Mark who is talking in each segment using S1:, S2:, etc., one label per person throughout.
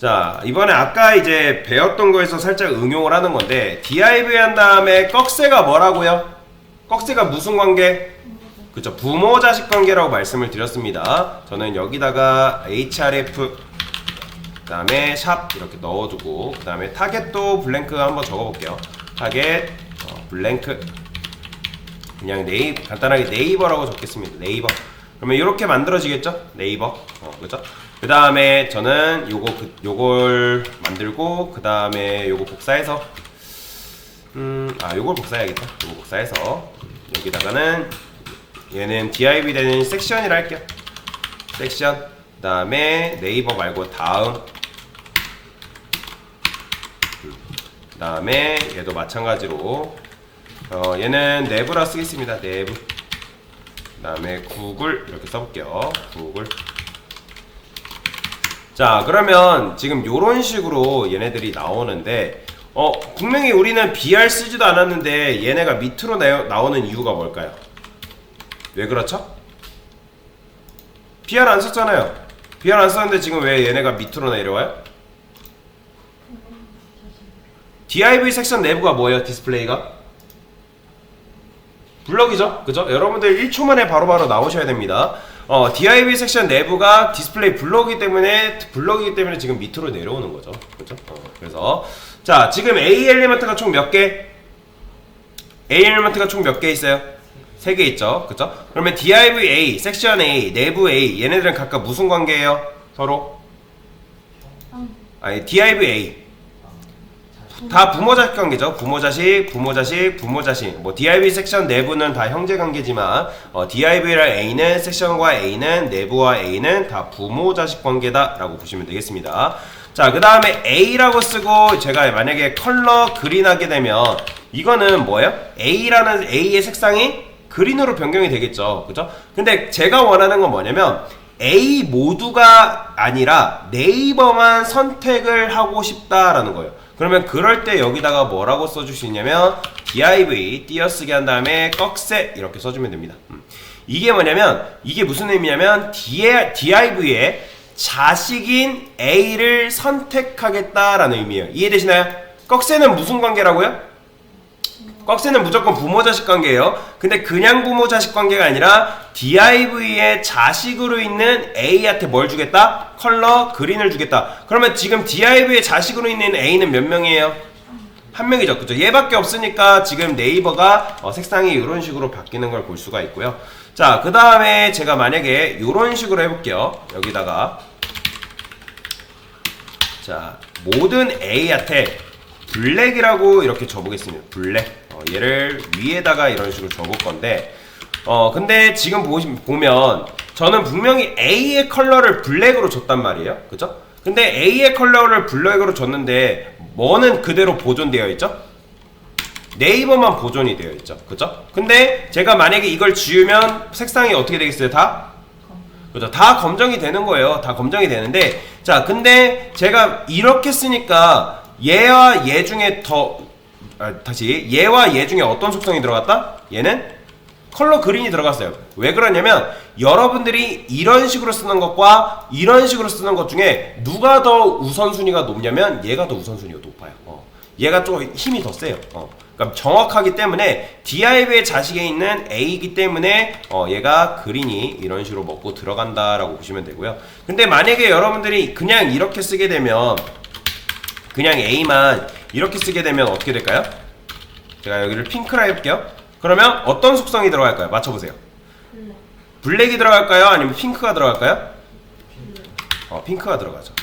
S1: 자, 이번에 아까 이제 배웠던 거에서 살짝 응용을 하는 건데 div 한 다음에 꺽쇠가 뭐라고요? 꺽쇠가 무슨 관계? 그쵸, 부모 자식 관계라고 말씀을 드렸습니다. 저는 여기다가 href 그 다음에 샵 이렇게 넣어두고 그 다음에 타겟도 블랭크 한번 적어볼게요. 타겟 블랭크 그냥 간단하게 네이버라고 적겠습니다. 네이버. 그러면 이렇게 만들어지겠죠? 네이버. 그죠? 그 다음에 저는 요걸 만들고 그 다음에 요거 복사해서 요걸 복사해야겠다. 요거 복사해서 여기다가는 얘는 div 되는 섹션이라 할게요. 섹션. 그 다음에 네이버 말고 다음. 그 다음에 얘도 마찬가지로 얘는 내부라 쓰겠습니다. 내부. 그 다음에 구글 이렇게 써볼게요. 구글. 자, 그러면 지금 요런 식으로 얘네들이 나오는데 분명히 우리는 BR 쓰지도 않았는데 얘네가 밑으로 나오는 이유가 뭘까요? 왜 그렇죠? BR 안 썼잖아요. BR 안 썼는데 지금 왜 얘네가 밑으로 내려와요? div 섹션 내부가 뭐예요? 디스플레이가? 블럭이죠? 그죠? 여러분들 1초 만에 바로바로 나오셔야 됩니다. div 섹션 내부가 디스플레이 블럭이기 때문에 지금 밑으로 내려오는 거죠. 그죠? 그래서 자, 지금 A 엘리먼트가 총 몇 개? A 엘리먼트가 총 몇 개 있어요? 3개 있죠. 그죠? 그러면 div A, 섹션 A, 내부 A 얘네들은 각각 무슨 관계예요? 서로? 아니, div A 다 부모자식 관계죠. 부모자식, 부모자식, 부모자식. 뭐 div 섹션 내부는 다 형제 관계지만 div랑 A는 섹션과 A는 내부와 A는 다 부모자식 관계다 라고 보시면 되겠습니다. 자, 그 다음에 A라고 쓰고 제가 만약에 컬러 그린 하게 되면 이거는 뭐예요? A라는 A의 색상이 그린으로 변경이 되겠죠. 그죠? 근데 제가 원하는 건 뭐냐면 A 모두가 아니라 네이버만 선택을 하고 싶다라는 거예요. 그러면 그럴 때 여기다가 뭐라고 써줄 수 있냐면 div 띄어쓰기 한 다음에 꺽쇠 이렇게 써주면 됩니다. 이게 뭐냐면 이게 무슨 의미냐면 div의 자식인 A를 선택하겠다라는 의미예요. 이해되시나요? 꺽쇠는 무슨 관계라고요? 꺽쇠는 무조건 부모자식 관계예요. 근데 그냥 부모자식 관계가 아니라 div의 자식으로 있는 A한테 뭘 주겠다? 컬러 그린을 주겠다. 그러면 지금 div의 자식으로 있는 A는 몇 명이에요? 한 명이죠. 그죠? 얘밖에 없으니까 지금 네이버가 색상이 이런 식으로 바뀌는 걸 볼 수가 있고요. 자, 그 다음에 제가 만약에 이런 식으로 해볼게요. 여기다가 자, 모든 A한테 블랙이라고 이렇게 줘보겠습니다. 블랙. 얘를 위에다가 이런 식으로 줘볼 건데 근데 지금 보면 저는 분명히 A의 컬러를 블랙으로 줬단 말이에요. 그죠? 근데 A의 컬러를 블랙으로 줬는데 뭐는 그대로 보존되어 있죠? 네이버만 보존이 되어 있죠. 그죠? 근데 제가 만약에 이걸 지우면 색상이 어떻게 되겠어요? 다? 그죠? 다 검정이 되는 거예요. 다 검정이 되는데 자, 근데 제가 이렇게 쓰니까 얘와 얘 중에 다시 얘와 얘 중에 어떤 속성이 들어갔다? 얘는 컬러 그린이 들어갔어요. 왜 그러냐면 여러분들이 이런 식으로 쓰는 것과 이런 식으로 쓰는 것 중에 누가 더 우선순위가 높냐면 얘가 더 우선순위가 높아요. 얘가 좀 힘이 더 세요. 그러니까 정확하기 때문에 div의 자식에 있는 A이기 때문에 얘가 그린이 이런 식으로 먹고 들어간다라고 보시면 되고요. 근데 만약에 여러분들이 그냥 이렇게 쓰게 되면 그냥 A만 이렇게 쓰게 되면 어떻게 될까요? 제가 여기를 핑크라 해볼게요. 그러면 어떤 속성이 들어갈까요? 맞춰보세요. 블랙이 들어갈까요? 아니면 핑크가 들어갈까요? 핑크가 들어가죠.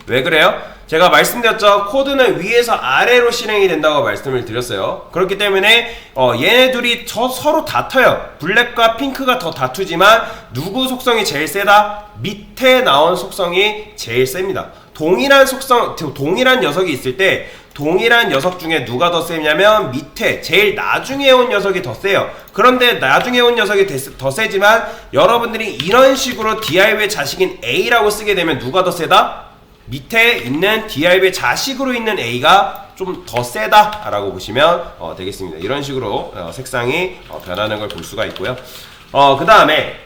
S1: 왜 그래요? 제가 말씀드렸죠. 코드는 위에서 아래로 실행이 된다고 말씀을 드렸어요. 그렇기 때문에 얘네 둘이 서로 다퉈요. 블랙과 핑크가 더 다투지만 누구 속성이 제일 세다? 밑에 나온 속성이 제일 셉니다. 동일한 녀석이 있을 때 동일한 녀석 중에 누가 더 세냐면 밑에 제일 나중에 온 녀석이 더 세요. 그런데 나중에 온 녀석이 더 세지만 여러분들이 이런 식으로 div의 자식인 A라고 쓰게 되면 누가 더 세다? 밑에 있는 div의 자식으로 있는 A가 좀 더 세다라고 보시면 되겠습니다. 이런 식으로 색상이 변하는 걸 볼 수가 있고요. 그 다음에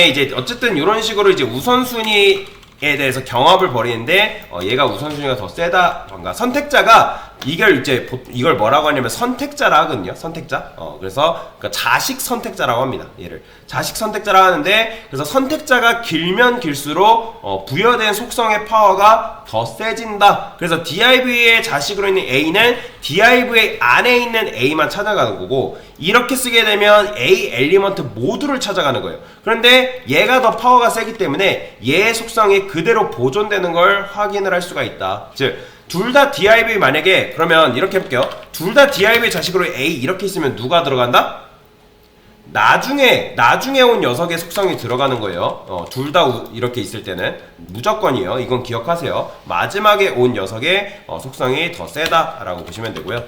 S1: 이제 어쨌든 이런 식으로 이제 우선순위 대해서 경합을 벌이는데 얘가 우선순위가 더 세다. 뭔가 선택자가 이걸 뭐라고 하냐면 선택자라 하거든요. 선택자. 그래서 그러니까 자식 선택자라고 합니다. 얘를 자식 선택자라 하는데, 그래서 선택자가 길면 길수록 부여된 속성의 파워가 더 세진다. 그래서 div의 자식으로 있는 a는 div 안에 있는 a만 찾아가는 거고, 이렇게 쓰게 되면 a 엘리먼트 모두를 찾아가는 거예요. 그런데 얘가 더 파워가 세기 때문에 얘의 속성이 그대로 보존되는 걸 확인을 할 수가 있다. 즉 둘 다 div, 만약에 그러면 이렇게 해볼게요. 둘 다 div 자식으로 a 이렇게 있으면 누가 들어간다? 나중에 온 녀석의 속성이 들어가는 거예요. 둘 다 이렇게 있을 때는 무조건이에요. 이건 기억하세요. 마지막에 온 녀석의 속성이 더 세다라고 보시면 되고요.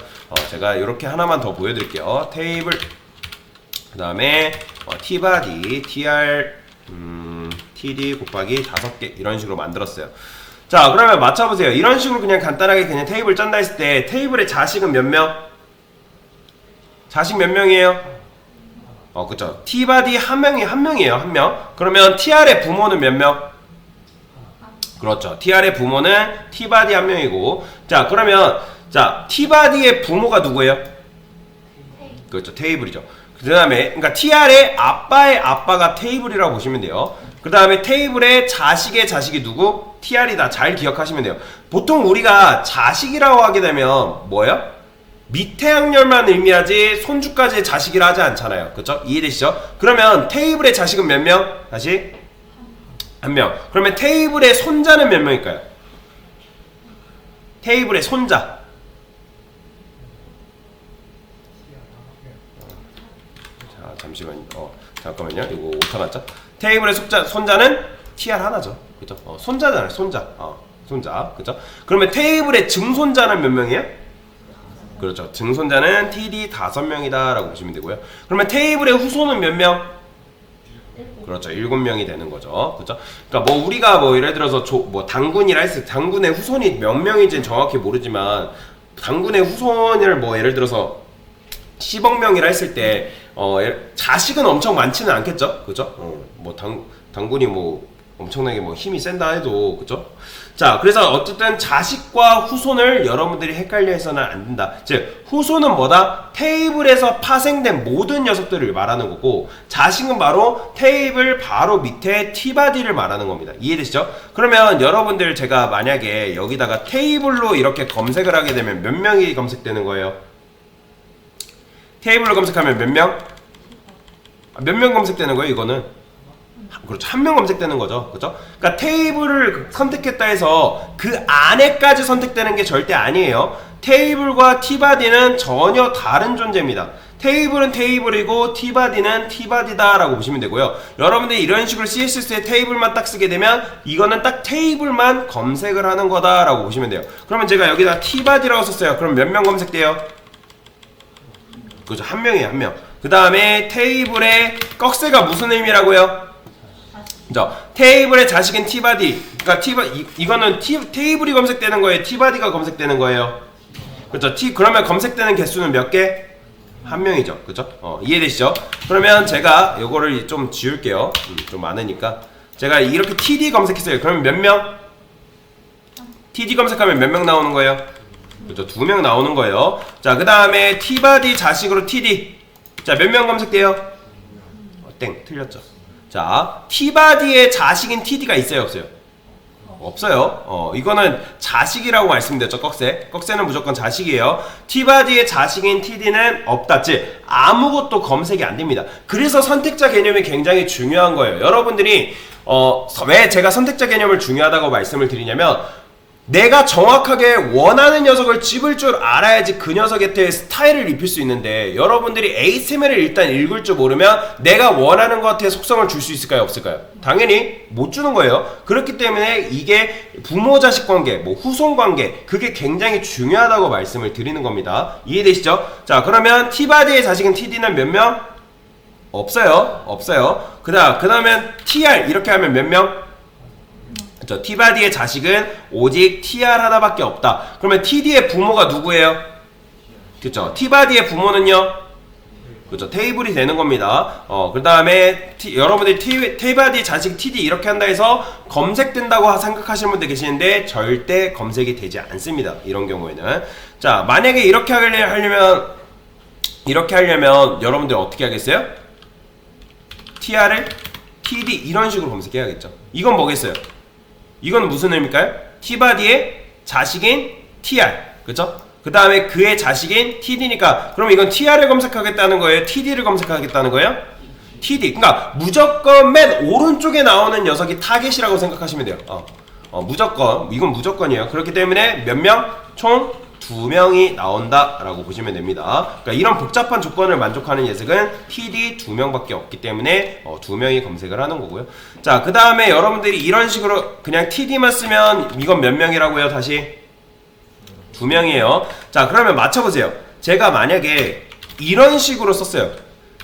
S1: 제가 이렇게 하나만 더 보여드릴게요. 테이블, 그 다음에 tbody tr td 곱하기 5개 이런 식으로 만들었어요. 자, 그러면 맞춰보세요. 이런 식으로 그냥 간단하게 그냥 테이블 짠다 했을 때 테이블의 자식은 몇 명? 자식 몇 명이에요? 그쵸. tbody 한 명이에요. 한 명. 그러면 tr의 부모는 몇 명? 그렇죠. tr의 부모는 tbody 한 명이고. 자, 그러면 자, tbody의 부모가 누구예요? 그렇죠. 테이블이죠. 그 다음에 그러니까 tr의 아빠의 아빠가 테이블이라고 보시면 돼요. 그 다음에 테이블의 자식의 자식이 누구? tr이다. 잘 기억하시면 돼요. 보통 우리가 자식이라고 하게 되면 뭐예요? 밑에 학렬만 의미하지 손주까지의 자식이라 하지 않잖아요. 그쵸? 이해되시죠? 그러면 테이블의 자식은 몇 명? 다시 한 명. 그러면 테이블의 손자는 몇 명일까요? 테이블의 손자. 자, 잠시만요. 잠깐만요. 이거 오타 났죠? 테이블의 손자는 tr 하나죠. 그죠? 손자잖아요. 손자. 손자. 그죠? 그러면 테이블의 증손자는 몇 명이에요? 그렇죠. 증손자는 td 5명이다 라고 보시면 되고요. 그러면 테이블의 후손은 몇 명? 그렇죠. 7명이 되는 거죠. 그렇죠? 그러니까 뭐 우리가 뭐 예를 들어서 당군이라 했을 때 당군의 후손이 몇 명인지는 정확히 모르지만, 당군의 후손을 뭐 예를 들어서 10억 명이라 했을 때 자식은 엄청 많지는 않겠죠. 그죠? 뭐 당군이 뭐 엄청나게 뭐 힘이 센다 해도, 그죠? 자, 그래서 어쨌든 자식과 후손을 여러분들이 헷갈려 해서는 안 된다. 즉, 후손은 뭐다? 테이블에서 파생된 모든 녀석들을 말하는 거고, 자식은 바로 테이블 바로 밑에 tbody를 말하는 겁니다. 이해되시죠? 그러면 여러분들 제가 만약에 여기다가 테이블로 이렇게 검색을 하게 되면 몇 명이 검색되는 거예요? 테이블로 검색하면 몇 명? 몇 명 검색되는 거예요, 이거는? 그렇죠. 한 명 검색되는 거죠. 그렇죠? 그러니까 테이블을 선택했다 해서 그 안에까지 선택되는 게 절대 아니에요. 테이블과 tbody는 전혀 다른 존재입니다. 테이블은 테이블이고 tbody는 tbody다 라고 보시면 되고요. 여러분들이 이런 식으로 CSS에 테이블만 딱 쓰게 되면 이거는 딱 테이블만 검색을 하는 거다 라고 보시면 돼요. 그러면 제가 여기다 tbody라고 썼어요. 그럼 몇 명 검색돼요? 그렇죠. 한 명이에요. 한 명. 그 다음에 테이블의 꺽쇠가 무슨 의미라고요? 그죠? 테이블의 자식은 tbody. 그러니까 이거는 테이블이 검색되는 거예요. tbody가 검색되는 거예요. 그렇죠? 그러면 검색되는 개수는 몇 개? 한 명이죠. 그죠? 이해되시죠? 그러면 제가 요거를 좀 지울게요. 좀 많으니까. 제가 이렇게 td 검색했어요. 그러면 몇 명? td 검색하면 몇 명 나오는 거예요? 그렇죠? 2명 나오는 거예요. 자, 그 다음에 tbody 자식으로 td. 자, 몇 명 검색돼요? 땡, 틀렸죠. 자, tbody의 자식인 td가 있어요, 없어요? 없어요. 이거는 자식이라고 말씀드렸죠. 꺽쇠는 무조건 자식이에요. tbody의 자식인 td는 없다. 즉 아무것도 검색이 안 됩니다. 그래서 선택자 개념이 굉장히 중요한 거예요. 여러분들이 왜 제가 선택자 개념을 중요하다고 말씀을 드리냐면, 내가 정확하게 원하는 녀석을 집을 줄 알아야지 그 녀석한테 스타일을 입힐 수 있는데, 여러분들이 HTML을 일단 읽을 줄 모르면 내가 원하는 것한테 속성을 줄 수 있을까요? 없을까요? 당연히 못 주는 거예요. 그렇기 때문에 이게 부모-자식 관계, 뭐 후손 관계, 그게 굉장히 중요하다고 말씀을 드리는 겁니다. 이해되시죠? 자, 그러면 tbody의 자식은 td는 몇 명? 없어요. 그 다음에 tr 이렇게 하면 몇 명? tbody의 자식은 오직 tr 하나밖에 없다. 그러면 td의 부모가 누구예요? 그쵸? tbody의 부모는요? 그렇죠. 테이블이 되는 겁니다. 그 다음에 여러분들이 테이바디 자식 TD 이렇게 한다 해서 검색된다고 생각하시는 분들 계시는데 절대 검색이 되지 않습니다. 이런 경우에는. 자, 만약에 이렇게 하려면 여러분들이 어떻게 하겠어요? TR을 TD 이런 식으로 검색해야겠죠. 이건 뭐겠어요? 이건 무슨 의미일까요? T바디의 자식인 TR. 그쵸? 그 다음에 그의 자식인 TD니까 그럼 이건 TR을 검색하겠다는 거예요? TD를 검색하겠다는 거예요? TD. 그러니까 무조건 맨 오른쪽에 나오는 녀석이 타겟이라고 생각하시면 돼요. 무조건. 이건 무조건이에요. 그렇기 때문에 몇 명? 총 2명이 나온다라고 보시면 됩니다. 그러니까 이런 복잡한 조건을 만족하는 녀석은 TD 2명밖에 없기 때문에 2명이 검색을 하는 거고요. 자, 그 다음에 여러분들이 이런 식으로 그냥 TD만 쓰면 이건 몇 명이라고요? 다시 2명이에요. 자, 그러면 맞춰보세요. 제가 만약에 이런 식으로 썼어요.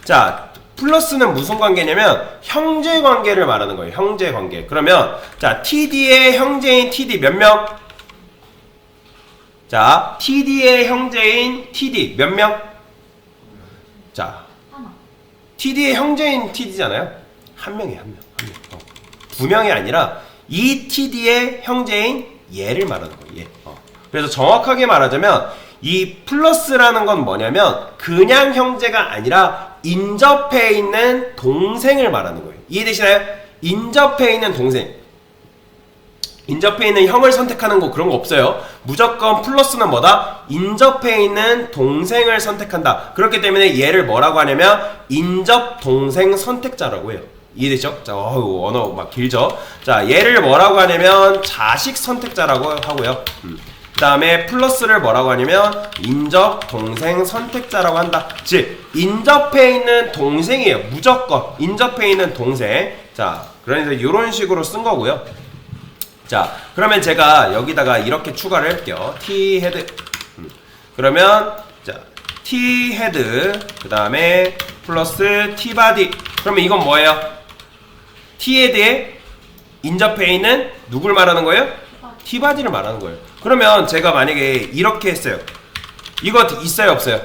S1: 자, 플러스는 무슨 관계냐면 형제 관계를 말하는 거예요. 형제 관계. 그러면 자, TD의 형제인 TD 몇 명? 자, TD의 형제인 TD 몇 명? 자, TD의 형제인 TD잖아요. 한 명이에요, 한 명. 2명이 아니라 이 TD의 형제인 얘를 말하는 거예요. 얘. 그래서 정확하게 말하자면 이 플러스라는 건 뭐냐면 그냥 형제가 아니라 인접해 있는 동생을 말하는 거예요. 이해되시나요? 인접해 있는 동생. 인접해 있는 형을 선택하는 거 그런 거 없어요. 무조건 플러스는 뭐다? 인접해 있는 동생을 선택한다. 그렇기 때문에 얘를 뭐라고 하냐면 인접 동생 선택자라고 해요. 이해되죠? 자, 언어 막 길죠? 자, 얘를 뭐라고 하냐면 자식 선택자라고 하고요. 그 다음에 플러스를 뭐라고 하냐면 인접 동생 선택자라고 한다. 즉 인접해 있는 동생이에요. 무조건 인접해 있는 동생. 자, 그래서 이런 식으로 쓴 거고요. 자, 그러면 제가 여기다가 이렇게 추가를 할게요. T 헤드. 그러면 자, T 헤드 그 다음에 플러스 T 바디. 그러면 이건 뭐예요? T 헤드에 인접해 있는 누굴 말하는 거예요? T 바디를 말하는 거예요. 그러면 제가 만약에 이렇게 했어요. 이거 있어요, 없어요?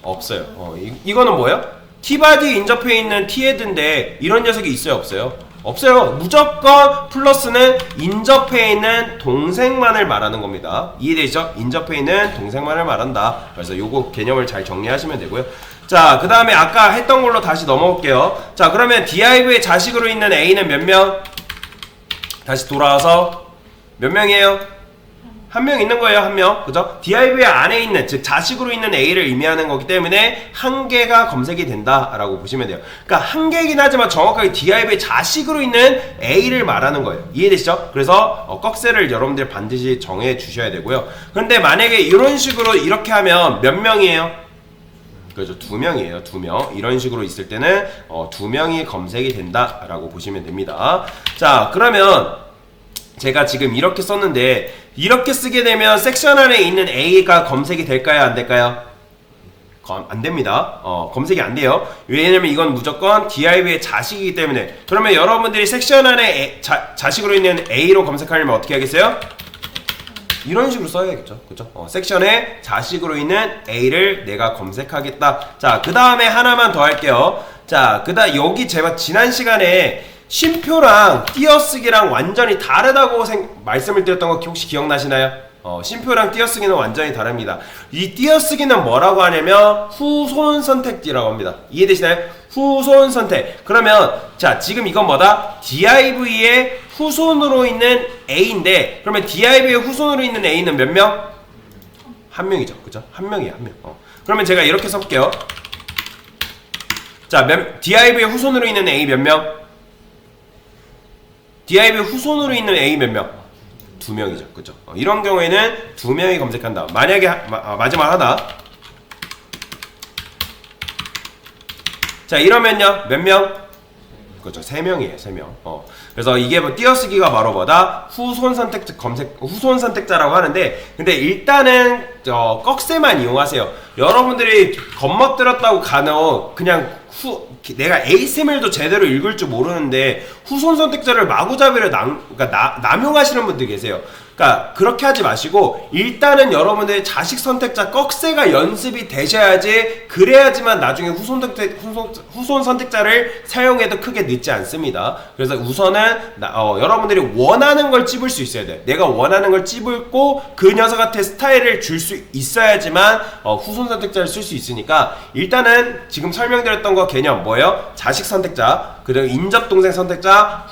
S1: 없어요. 이거는 뭐예요? T 바디 인접해 있는 T 헤드인데 이런 녀석이 있어요, 없어요? 없어요. 무조건 플러스는 인접해 있는 동생만을 말하는 겁니다. 이해되죠? 인접해 있는 동생만을 말한다. 그래서 요거 개념을 잘 정리하시면 되고요. 자, 그 다음에 아까 했던 걸로 다시 넘어올게요. 자, 그러면 div의 자식으로 있는 a는 몇 명? 다시 돌아와서 몇 명이에요? 한 명 있는 거예요, 한 명. 그죠? div의 안에 있는, 즉 자식으로 있는 a를 의미하는 거기 때문에 한 개가 검색이 된다라고 보시면 돼요. 그러니까 한 개이긴 하지만 정확하게 div의 자식으로 있는 a를 말하는 거예요. 이해되시죠? 그래서 꺽쇠를 여러분들 반드시 정해 주셔야 되고요. 그런데 만약에 이런 식으로 이렇게 하면 몇 명이에요? 그렇죠. 2명이에요. 2명. 이런 식으로 있을 때는 2명이 검색이 된다라고 보시면 됩니다. 자, 그러면 제가 지금 이렇게 썼는데 이렇게 쓰게 되면 섹션 안에 있는 A가 검색이 될까요? 안 될까요? 안 됩니다. 검색이 안 돼요. 왜냐면 이건 무조건 div의 자식이기 때문에. 그러면 여러분들이 섹션 안에 자식으로 있는 A로 검색하려면 어떻게 하겠어요? 이런 식으로 써야겠죠. 그죠? 섹션에 자식으로 있는 A를 내가 검색하겠다. 자, 그 다음에 하나만 더 할게요. 자, 여기 제가 지난 시간에 쉼표랑 띄어쓰기랑 완전히 다르다고 말씀을 드렸던 거 혹시 기억나시나요? 쉼표랑 띄어쓰기는 완전히 다릅니다. 이 띄어쓰기는 뭐라고 하냐면 후손 선택지라고 합니다. 이해되시나요? 후손 선택. 그러면 자, 지금 이건 뭐다? div의 후손으로 있는 a인데 그러면 div의 후손으로 있는 a는 몇 명? 한 명이죠. 그죠? 한 명이에요. 한 명. 그러면 제가 이렇게 써볼게요. 자, div의 후손으로 있는 a 몇 명? div의 후손으로 있는 a 몇 명? 2명이죠. 그죠? 이런 경우에는 2명이 검색한다. 만약에 마지막 하나. 자, 이러면요. 몇 명? 그렇죠. 3명이에요. 3명. 그래서 이게 뭐 띄어쓰기가 바로 뭐다? 후손 선택자라고 하는데 근데 일단은 꺽쇠만 이용하세요. 여러분들이 겁먹들었다고 간혹 그냥 내가 ASMR도 제대로 읽을 줄 모르는데 후손 선택자를 마구잡이로 그러니까 남용하시는 분들 계세요. 그러니까 그렇게 하지 마시고 일단은 여러분들 자식 선택자 꺽쇠가 연습이 되셔야지, 그래야지만 나중에 후손 선택자를 사용해도 크게 늦지 않습니다. 그래서 우선은 여러분들이 원하는 걸 찝을 수 있어야 돼. 내가 원하는 걸 찝고 그 녀석한테 스타일을 줄 수 있어야지만 후손 선택자를 쓸 수 있으니까, 일단은 지금 설명드렸던 거 개념 뭐예요? 자식 선택자, 그리고 인접 동생 선택자,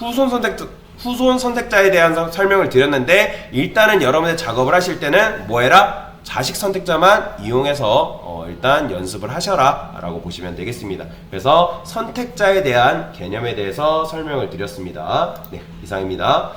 S1: 후손 선택자에 대한 설명을 드렸는데, 일단은 여러분의 작업을 하실 때는 뭐 해라? 자식 선택자만 이용해서 일단 연습을 하셔라 라고 보시면 되겠습니다. 그래서 선택자에 대한 개념에 대해서 설명을 드렸습니다. 네, 이상입니다.